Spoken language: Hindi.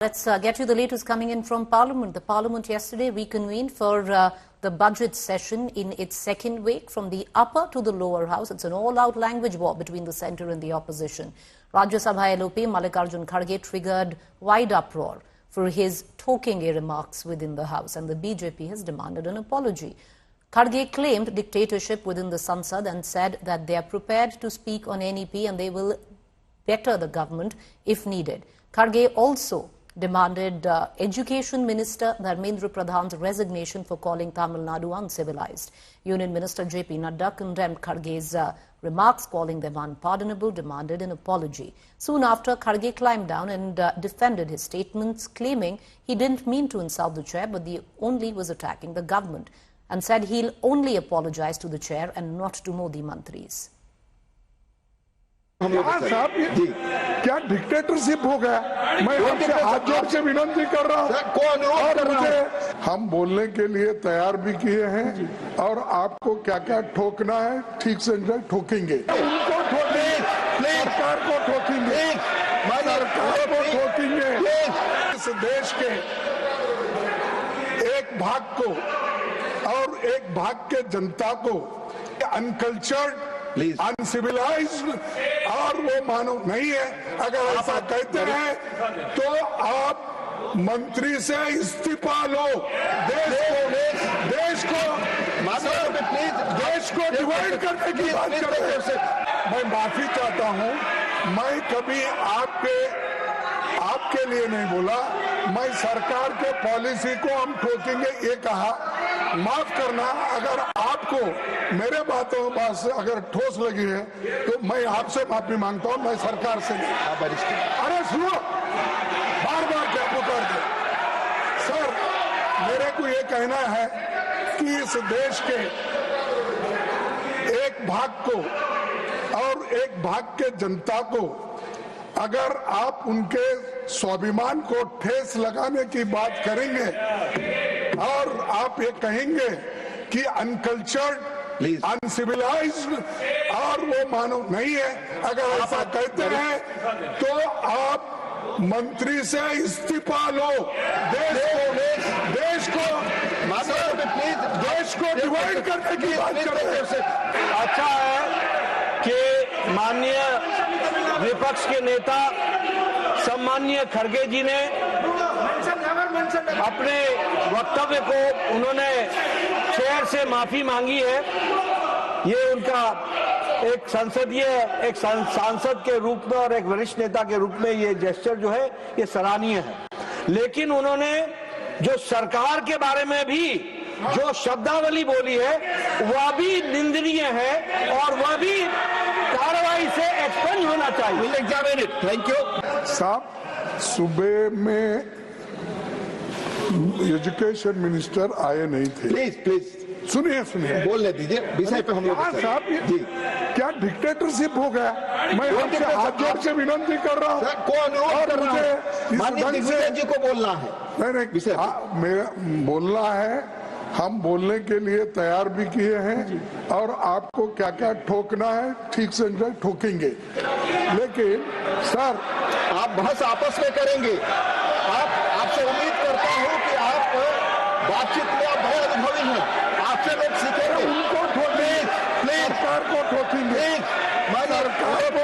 Let's get you the latest coming in from Parliament. The Parliament yesterday reconvened for the budget session in its second week from the upper to the lower house. It's an all-out language war between the centre and the opposition. Rajya Sabha LOP Mallikarjun Kharge triggered wide uproar for his talking remarks within the house, and the BJP has demanded an apology. Kharge claimed dictatorship within the Sansad and said that they are prepared to speak on NEP and they will better the government if needed. Kharge also demanded Education Minister Dharmendra Pradhan's resignation for calling Tamil Nadu uncivilized. Union Minister JP Nadda condemned Kharge's remarks, calling them unpardonable, demanded an apology. Soon after, Kharge climbed down and defended his statements, claiming he didn't mean to insult the chair, but he only was attacking the government, and said he'll only apologize to the chair and not to Modi mantris. साहब क्या डिक्टेटरशिप हो गया? मैं आपसे हाथ जोड़ के विनती कर रहा हूँ और मुझे हम बोलने के लिए तैयार भी किए हैं और आपको क्या क्या ठोकना है ठीक से ठोकेंगे, उनको ठोकेंगे, सरकार को ठोकेंगे, सरकार को ठोकेंगे। इस देश के एक भाग को और एक भाग के जनता को अनकल्चर्ड, अनसिविलाइज्ड और वो मानव नहीं है। अगर ऐसा कहते हैं तो आप मंत्री से इस्तीफा लो। देश को डिवाइड करने की बात कर रहे हैं। मैं माफी चाहता हूँ, मैं कभी आपके लिए नहीं बोला, मैं सरकार के पॉलिसी को हम ठोकेंगे ये कहा। माफ करना, अगर आपको मेरे बातों से अगर ठोस लगी है तो मैं आपसे माफी मांगता हूं, मैं सरकार से नहीं। अरे सुनो, बार बार क्या पुकार दे सर, मेरे को ये कहना है कि इस देश के एक भाग को और एक भाग के जनता को अगर आप उनके स्वाभिमान को ठेस लगाने की बात करेंगे और आप ये कहेंगे कि अनकल्चर्ड, अनसिविलाइज्ड और वो मानव नहीं है, अगर ऐसा कहते हैं तो आप मंत्री से इस्तीफा लो। देश को डिवाइड करने की बात कर रहे हैं। अच्छा है कि माननीय विपक्ष के नेता सम्माननीय खड़गे जी ने अपने वक्तव्य को उन्होंने चेयर से माफी मांगी है। ये उनका एक सांसद के रूप में और एक वरिष्ठ नेता के रूप में ये जेस्चर जो है ये सराहनीय है। लेकिन उन्होंने जो सरकार के बारे में भी जो शब्दावली बोली है वह भी निंदनीय है और वह भी कार्रवाई से एक्सपेंड होना चाहिए। थैंक यू साहब। सुबह में एजुकेशन मिनिस्टर आए नहीं थे। प्लीज सुनिए बोलने दीजिए विषय पे हम लोग साहब क्या डिक्टेटरशिप हो गया? मैं आपसे हाथ जोड़ के विनती कर रहा हूँ और मुझे जी को बोलना है। नहीं मेरा बोलना है, हम बोलने के लिए तैयार भी किए हैं और आपको क्या क्या ठोकना है ठीक से ठोकेंगे। लेकिन सर आप बहस आपस में करेंगे। आपसे उम्मीद करता हूं कि आप बातचीत में आप बड़े अनुभवी हैं, आपसे लोग सीखेंगे। उनको ठोकेंगे, सरकार को ठोकेंगे, सरकार को